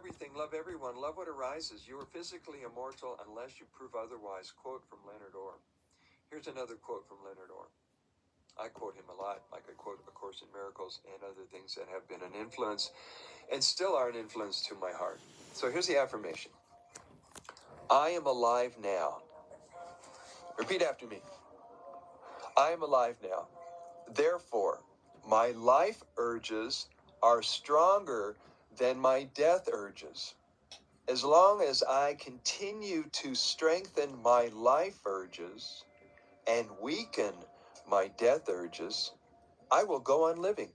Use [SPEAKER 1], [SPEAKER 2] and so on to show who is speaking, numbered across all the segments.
[SPEAKER 1] everything, love everyone, love what arises. You are physically immortal unless you prove otherwise. Quote from Leonard Orr. Here's another quote from Leonard Orr. I quote him a lot, like I quote A Course in Miracles and other things that have been an influence and still are an influence to my heart. So here's the affirmation. I am alive now. Repeat after me. I am alive now. Therefore, my life urges are stronger than my death urges. As long as I continue to strengthen my life urges and weaken my death urges, I will go on living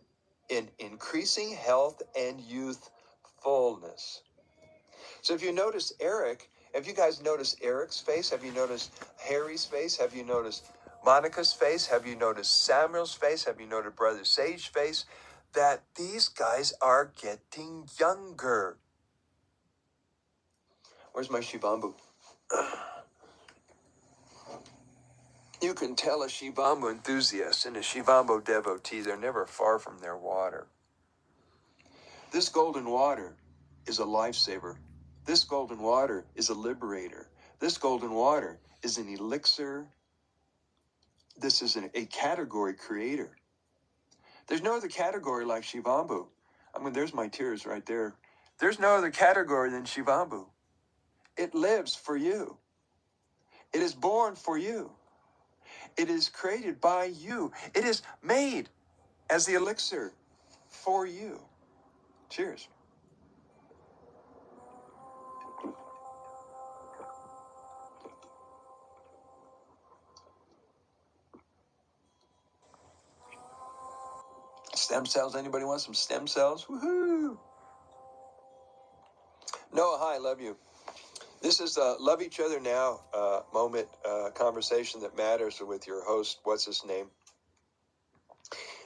[SPEAKER 1] in increasing health and youthfulness. So if you notice Eric, have you guys noticed Eric's face? Have you noticed Harry's face? Have you noticed Monica's face? Have you noticed Samuel's face? Have you noticed Brother Sage's face? That these guys are getting younger. Where's my Shivambu? You can tell a Shivambu enthusiast and a Shivambu devotee, they're never far from their water. This golden water is a lifesaver. This golden water is a liberator. This golden water is an elixir. This is a category creator. There's no other category like Shivambu. I mean, there's my tears right there. There's no other category than Shivambu. It lives for you. It is born for you. It is created by you. It is made as the elixir for you. Cheers. Stem cells. Anybody want some stem cells? Woohoo! Noah, hi, love you. This is a Love Each Other Now moment, conversation that matters with your host, what's his name?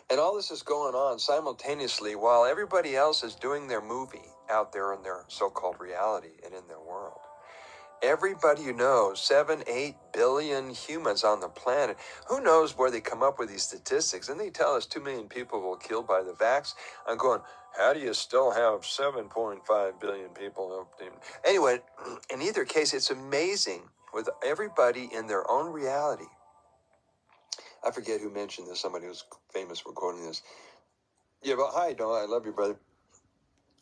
[SPEAKER 1] And all this is going on simultaneously while everybody else is doing their movie out there in their so-called reality and in their world. Everybody you know, 7, 8 billion humans on the planet. Who knows where they come up with these statistics? And they tell us 2 million people were killed by the vax. I'm going, how do you still have 7.5 billion people? Anyway, in either case, it's amazing with everybody in their own reality. I forget who mentioned this. Somebody who's famous for quoting this. Yeah, but hi, Noah. I love you, brother.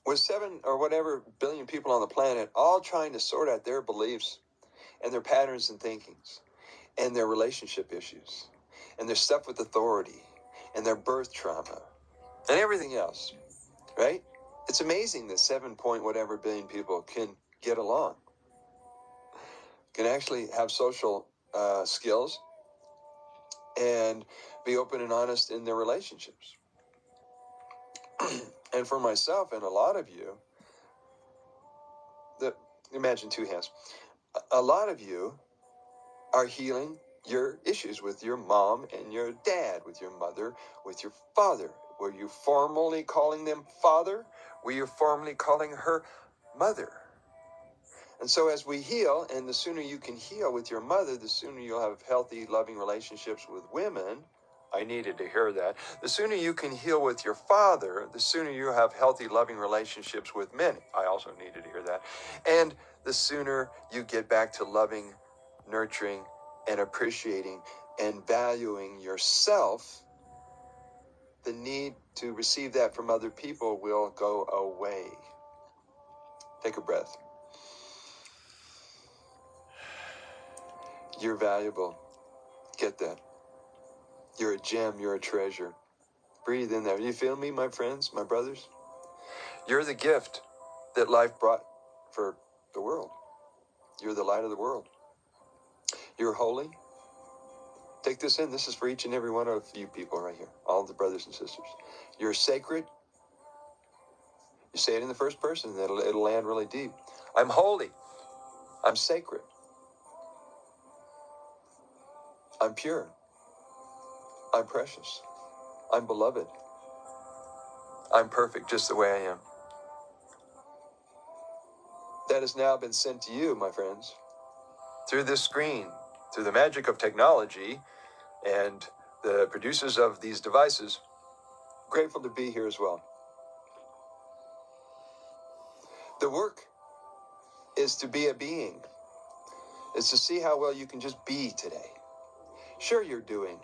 [SPEAKER 1] With 7 or whatever billion people on the planet, all trying to sort out their beliefs and their patterns and thinkings and their relationship issues and their stuff with authority and their birth trauma and everything else, right? It's amazing that 7 point whatever billion people can get along, can actually have social skills and be open and honest in their relationships. And for myself and a lot of you, imagine 2 hands. A lot of you are healing your issues with your mom and your dad, with your mother, with your father. Were you formally calling them father? Were you formally calling her mother? And so as we heal, and the sooner you can heal with your mother, the sooner you'll have healthy, loving relationships with women. I needed to hear that. The sooner you can heal with your father, the sooner you have healthy, loving relationships with men. I also needed to hear that. And the sooner you get back to loving, nurturing, and appreciating and valuing yourself, the need to receive that from other people will go away. Take a breath. You're valuable. Get that. You're a gem. You're a treasure. Breathe in there. You feel me, my friends, my brothers? You're the gift that life brought for the world. You're the light of the world. You're holy. Take this in. This is for each and every one of you people right here. All the brothers and sisters. You're sacred. You say it in the first person, and it'll land really deep. I'm holy. I'm sacred. I'm pure. I'm precious. I'm beloved. I'm perfect just the way I am. That has now been sent to you, my friends, through this screen, through the magic of technology and the producers of these devices. Grateful to be here as well. The The work is to be a being. It's to see how well you can just be today. Sure, you're doing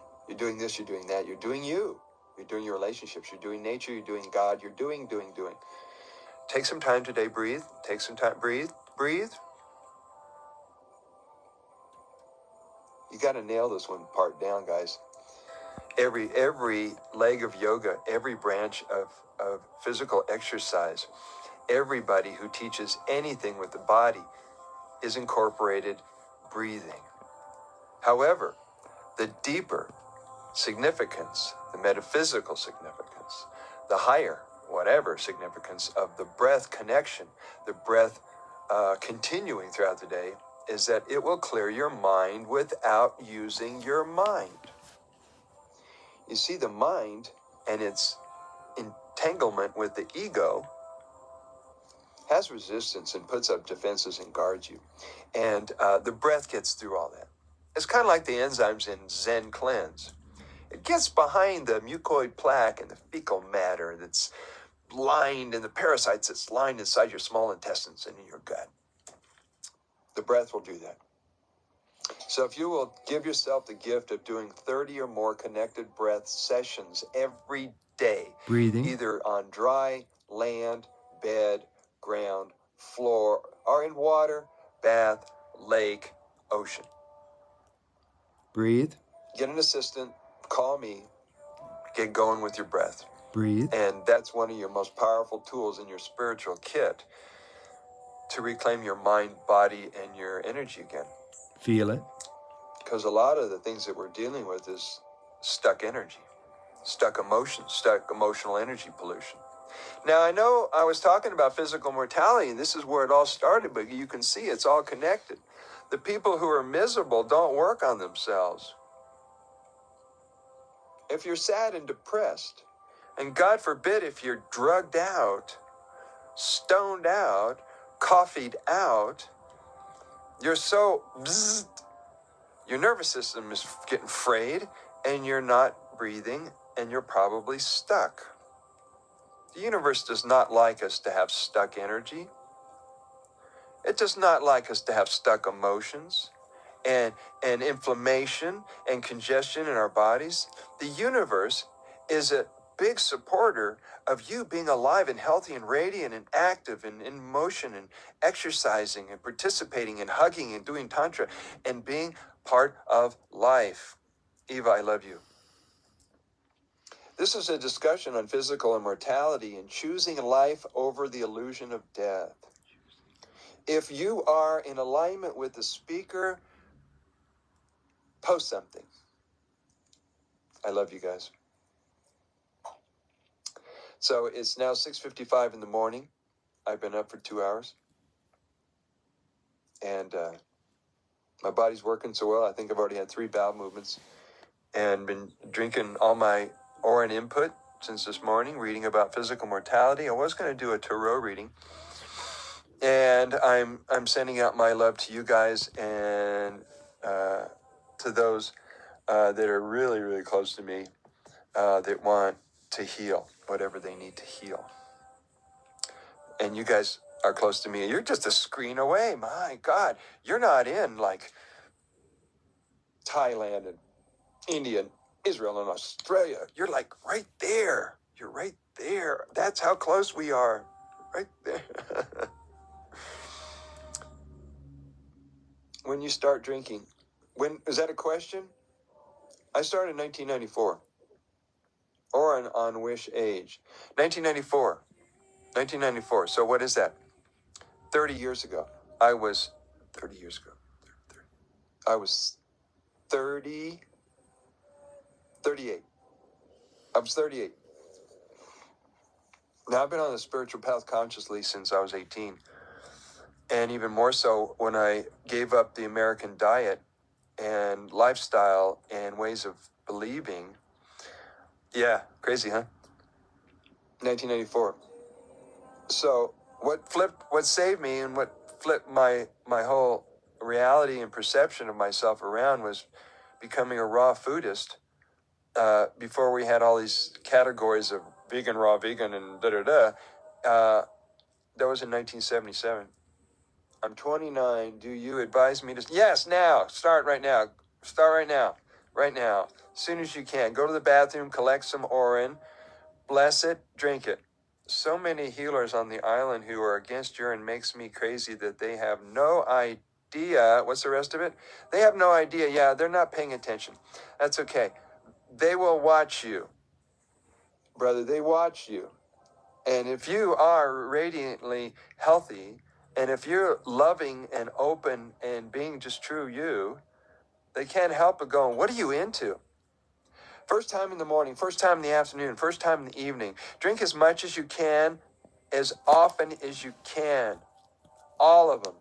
[SPEAKER 1] this, you're doing that, you're doing you. You're doing your relationships, you're doing nature, you're doing God, you're doing. Take some time today, breathe. Take some time, breathe. You got to nail this one part down, guys. Every leg of yoga, every branch of physical exercise, everybody who teaches anything with the body is incorporated breathing. However, the deeper significance, the metaphysical significance, the higher, whatever significance of the breath connection, the breath continuing throughout the day, is that it will clear your mind without using your mind. You see, the mind and its entanglement with the ego has resistance and puts up defenses and guards you. And the breath gets through all that. It's kind of like the enzymes in Zen cleanse. It gets behind the mucoid plaque and the fecal matter that's lined, and the parasites that's lined inside your small intestines and in your gut. The breath will do that. So if you will give yourself the gift of doing 30 or more connected breath sessions every day, breathing, either on dry land, bed, ground, floor, or in water, bath, lake, ocean. Breathe. Get an assistant, call me, get going with your breath. Breathe. And that's one of your most powerful tools in your spiritual kit to reclaim your mind, body, and your energy again. Feel it. Because a lot of the things that we're dealing with is stuck energy, stuck emotion, stuck emotional energy pollution. Now, I know I was talking about physical mortality, and this is where it all started, but you can see it's all connected. The people who are miserable don't work on themselves. If you're sad and depressed, and God forbid if you're drugged out, stoned out, coffeeed out, you're so bzzzt, your nervous system is getting frayed, and you're not breathing, and you're probably stuck. The universe does not like us to have stuck energy. It does not like us to have stuck emotions and inflammation and congestion in our bodies. The universe is a big supporter of you being alive and healthy and radiant and active and in motion and exercising and participating and hugging and doing tantra and being part of life. Eva, I love you. This is a discussion on physical immortality and choosing life over the illusion of death. If you are in alignment with the speaker, post something. I love you guys. So it's now 6:55 in the morning. I've been up for 2 hours. And my body's working so well. I think I've already had 3 bowel movements. And been drinking all my Orin input since this morning, reading about physical mortality. I was going to do a tarot reading. And I'm sending out my love to you guys and to those that are really, really close to me that want to heal whatever they need to heal. And you guys are close to me. You're just a screen away. My God, you're not in like Thailand and India and Israel and Australia. You're like right there. You're right there. That's how close we are. Right there. When you start drinking, is that a question? I started in 1994. Or on wish age. 1994. So what is that? 30 years ago. I was 30 years ago. I was 38. I was 38. Now, I've been on the spiritual path consciously since I was 18. And even more so when I gave up the American diet and lifestyle and ways of believing. Yeah, crazy, huh? 1994. So what saved me and what flipped my whole reality and perception of myself around was becoming a raw foodist. Before we had all these categories of vegan, raw vegan, and da-da-da, That was in 1977. I'm 29. Do you advise me to? Yes, now. Start right now. Start right now. Right now. As soon as you can. Go to the bathroom, collect some urine, bless it, drink it. So many healers on the island who are against urine makes me crazy that they have no idea. What's the rest of it? They have no idea. Yeah, they're not paying attention. That's okay. They will watch you. Brother, they watch you. And if you are radiantly healthy, and if you're loving and open and being just true you, they can't help but going, what are you into? First time in the morning, first time in the afternoon, first time in the evening. Drink as much as you can, as often as you can. All of them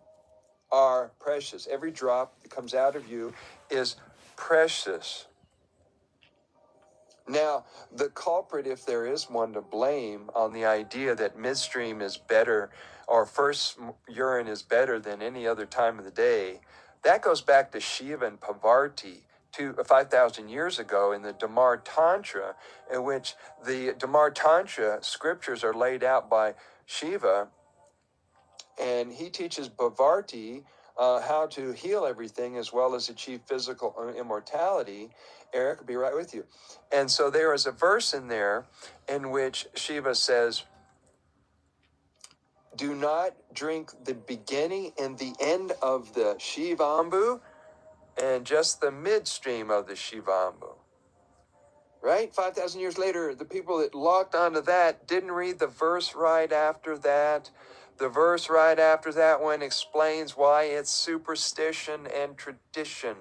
[SPEAKER 1] are precious. Every drop that comes out of you is precious. Now, the culprit, if there is one to blame on the idea that midstream is better or first urine is better than any other time of the day, that goes back to Shiva and Parvati 5,000 years ago in the Dhamma Tantra, in which the Dhamma Tantra scriptures are laid out by Shiva, and he teaches Parvati how to heal everything as well as achieve physical immortality. Eric will be right with you. And so there is a verse in there in which Shiva says, do not drink the beginning and the end of the Shivambu and just the midstream of the Shivambu. Right? 5,000 years later, the people that locked onto that didn't read the verse right after that. The verse right after that one explains why it's superstition and tradition.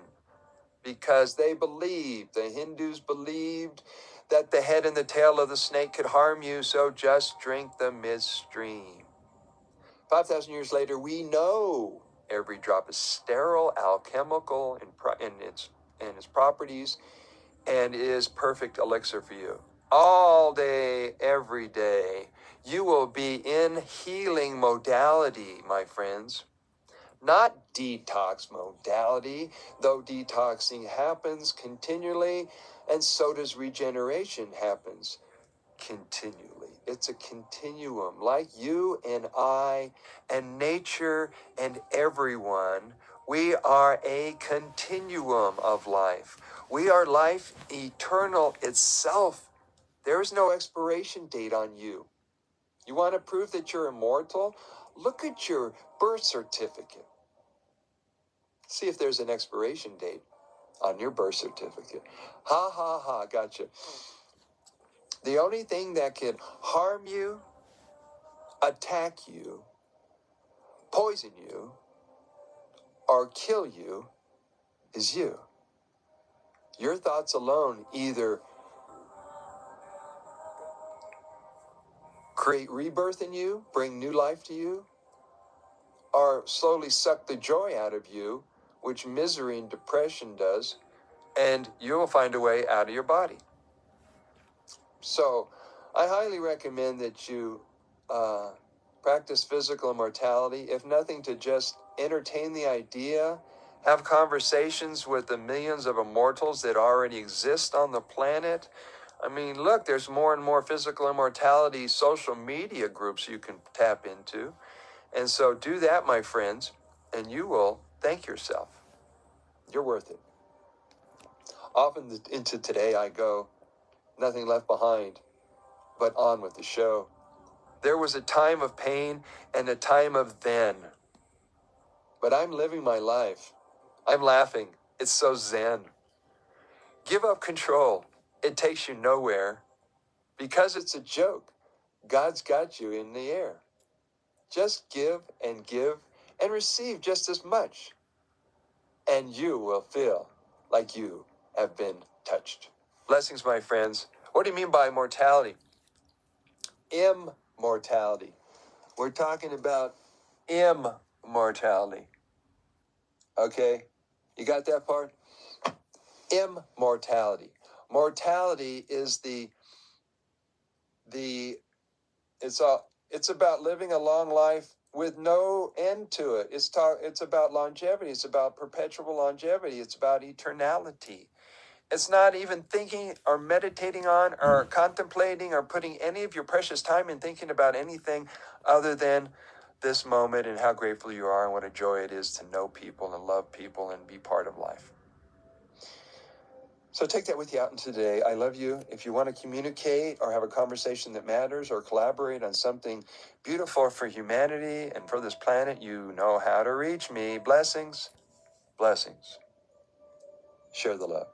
[SPEAKER 1] Because they believed, the Hindus believed, that the head and the tail of the snake could harm you, so just drink the midstream. 5,000 years later, we know every drop is sterile, alchemical in its properties, and is perfect elixir for you. All day, every day, you will be in healing modality, my friends. Not detox modality, though detoxing happens continually, and so does regeneration happens continually. It's a continuum, like you and I and nature and everyone. We are a continuum of life. We are life eternal itself. There is no expiration date on you. You want to prove that you're immortal? Look at your birth certificate. See if there's an expiration date on your birth certificate. Ha ha ha, gotcha. The only thing that can harm you, attack you, poison you, or kill you is you. Your thoughts alone either create rebirth in you, bring new life to you, or slowly suck the joy out of you, which misery and depression does, and you will find a way out of your body. So, I highly recommend that you practice physical immortality, if nothing to just entertain the idea, have conversations with the millions of immortals that already exist on the planet. I mean, look, there's more and more physical immortality social media groups you can tap into. And so do that, my friends, and you will thank yourself. You're worth it. Often into today I go, nothing left behind, but on with the show. There was a time of pain and a time of then. But I'm living my life. I'm laughing. It's so zen. Give up control. It takes you nowhere. Because it's a joke. God's got you in the air. Just give and receive just as much. And you will feel like you have been touched. Blessings, my friends. What do you mean by immortality? Immortality. We're talking about immortality. Okay? You got that part? Immortality. Mortality is it's about living a long life with no end to it. It's about longevity. It's about perpetual longevity. It's about eternality. It's not even thinking or meditating on or contemplating or putting any of your precious time in thinking about anything other than this moment and how grateful you are and what a joy it is to know people and love people and be part of life. So take that with you out into today. I love you. If you want to communicate or have a conversation that matters or collaborate on something beautiful for humanity and for this planet, you know how to reach me. Blessings. Blessings. Share the love.